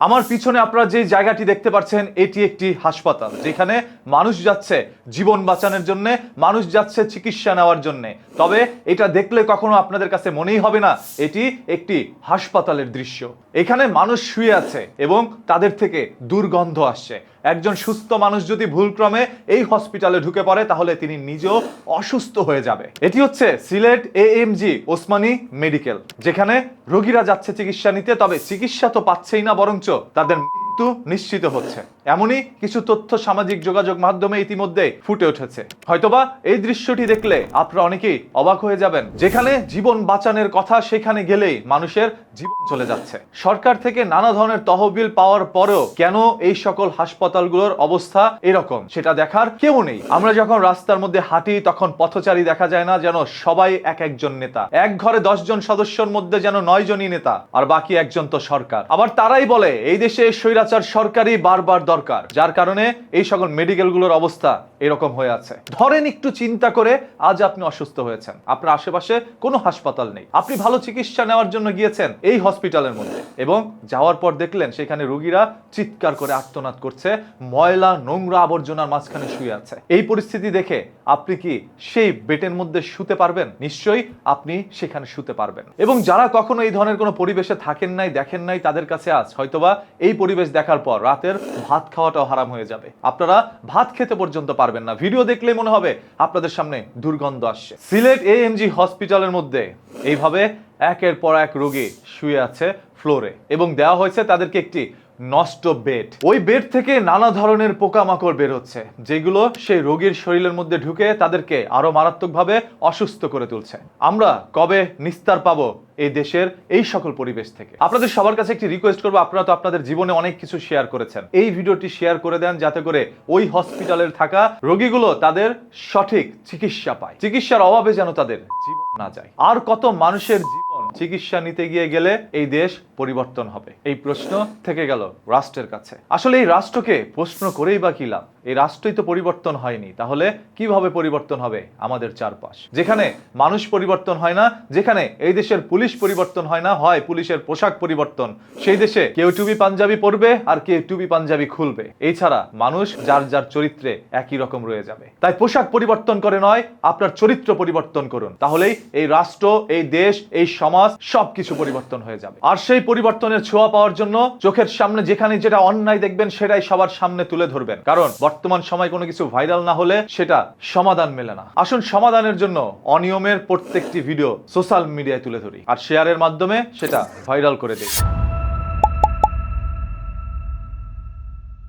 আমার পিছনে আপনারা যে জায়গাটি দেখতে পাচ্ছেন এটি একটি হাসপাতাল, যেখানে মানুষ যাচ্ছে জীবন বাঁচানোর জন্য, মানুষ যাচ্ছে চিকিৎসা নেওয়ার জন্য। তবে এটা দেখলে কখনো আপনাদের কাছে মনেই হবে না এটি একটি হাসপাতালের দৃশ্য। এখানে মানুষ শুয়ে আছে এবং তাদের থেকে দুর্গন্ধ আসছে। একজন সুস্থ মানুষ যদি ভুলক্রমে এই হসপিটালে ঢুকে পড়ে তাহলে তিনি নিজেও অসুস্থ হয়ে যাবে। এটি হচ্ছে সিলেট এএমজি ওসমানী মেডিকেল, যেখানে রোগীরা যাচ্ছে চিকিৎসা নিতে, তবে চিকিৎসা তো পাচ্ছেই না, বরঞ্চ তাদের মৃত্যু নিশ্চিত হচ্ছে। এমনই কিছু তথ্য সামাজিক যোগাযোগ মাধ্যমে ইতিমধ্যে ফুটে উঠেছে। হয়তোবা এই দৃশ্যটি দেখলে আপনারা অনেকেই অবাক হয়ে যাবেন। যেখানে জীবন বাঁচানোর কথা সেখানে গেলেই মানুষের জীবন চলে যাচ্ছে। সরকার থেকে নানা ধরনের তহবিল পাওয়ার পরেও কেন এই সকল হাসপাতালগুলোর অবস্থা এরকম, সেটা দেখার কেউ নেই। আমরা যখন রাস্তার মধ্যে হাঁটি তখন পথচারী দেখা যায় না, যেন সবাই এক একজন নেতা। এক ঘরে 10 জন সদস্যর মধ্যে যেন 9 জনই নেতা, আর বাকি একজন তো সরকার। আবার তারাই বলে এই দেশে স্বৈরাচার সরকারই বারবার দরকার, যার কারণে এই সকল মেডিকেলগুলোর অবস্থা এরকম হয়ে আছে। ধরেন একটু চিন্তা করে, আজ আপনি অসুস্থ হয়েছেন, আপনার আশেপাশে কোনো হাসপাতাল নেই, আপনি ভালো চিকিৎসা নেওয়ার জন্য গিয়েছেন এই হসপিটালের মধ্যে, এবং যাওয়ার পর দেখলেন সেখানে রোগীরা চিৎকার করে আর্তনাদ করছে, ময়লা নোংরা আবর্জনার মাঝখানে শুয়ে আছে। এই পরিস্থিতি দেখে আপনি কি সেই বেডের মধ্যে শুতে পারবেন? নিশ্চয়ই আপনি সেখানে শুতে পারবেন। এবং যারা কখনো এই ধরনের কোনো পরিবেশে থাকেন নাই, দেখেন নাই, তাদের কাছে আজ হয়তোবা এই পরিবেশ দেখার পর রাতের ভাত খাওয়াটাও হারাম হয়ে যাবে। আপনারা ভাত খেতে পর্যন্ত পারবেন না। ভিডিও দেখলেই মনে হবে আপনাদের সামনে দুর্গন্ধ আসছে। সিলেট এএমজি হসপিটালের মধ্যে এইভাবে একের পর এক রোগী শুয়ে আছে ফ্লোরে, এবং দেওয়া হয়েছে তাদেরকে একটি নষ্ট বেড। ওই বেড থেকে নানা ধরনের পোকামাকড় বের হচ্ছে, যেগুলো সেই রোগীর শরীরের মধ্যে ঢুকে তাদেরকে আরো মারাত্মকভাবে অসুস্থ করে তুলছে। আমরা কবে নিস্তার পাবো এই দেশের এই সকল পরিবেশ থেকে? আপনাদের সবার কাছে একটি রিকোয়েস্ট করবো, আপনারা তো আপনাদের জীবনে অনেক কিছু শেয়ার করেছেন, এই ভিডিওটি শেয়ার করে দেন, যাতে করে ওই হসপিটালের থাকা রোগীগুলো তাদের সঠিক চিকিৎসা পায়, চিকিৎসার অভাবে যেন তাদের জীবন না যায়। আর কত মানুষের জীবন চিকিৎসা নিতে গেলে এই দেশ পরিবর্তন হবে? এই প্রশ্ন থেকে গেল রাষ্ট্রের কাছে। আসলে এই রাষ্ট্রকে প্রশ্ন করেই বা কি লাভ? এই রাষ্ট্রই তো পরিবর্তন হয়নি, তাহলে কিভাবে পরিবর্তন হবে আমাদের চারপাশ? যেখানে মানুষ পরিবর্তন হয় না, যেখানে এই দেশের পুলিশ পরিবর্তন হয় না, হয় পুলিশের পোশাক পরিবর্তন, সেই দেশে কেউ টুপি পাঞ্জাবি পরবে আর কেউ টুপি পাঞ্জাবি খুলবে। এছাড়া মানুষ যার যার চরিত্রে একই রকম রয়ে যাবে। তাই পোশাক পরিবর্তন করে নয়, আপনার চরিত্র পরিবর্তন করুন, তাহলেই এই রাষ্ট্র, এই দেশ, এই সমাজ সবকিছু পরিবর্তন হয়ে যাবে। আর সেই পরিবর্তনের ছোঁয়া পাওয়ার জন্য চোখের সামনে যেখানে যেটা অন্যায় দেখবেন সেটাই সবার সামনে তুলে ধরবেন, কারণ বর্তমান সময় কোনো কিছু ভাইরাল না হলে সেটা সমাধান মেলে না। আসুন সমাধানের জন্য অনিয়মের প্রত্যেকটি ভিডিও সোশ্যাল মিডিয়ায় তুলে ধরি আর শেয়ারের মাধ্যমে সেটা ভাইরাল করে দিই।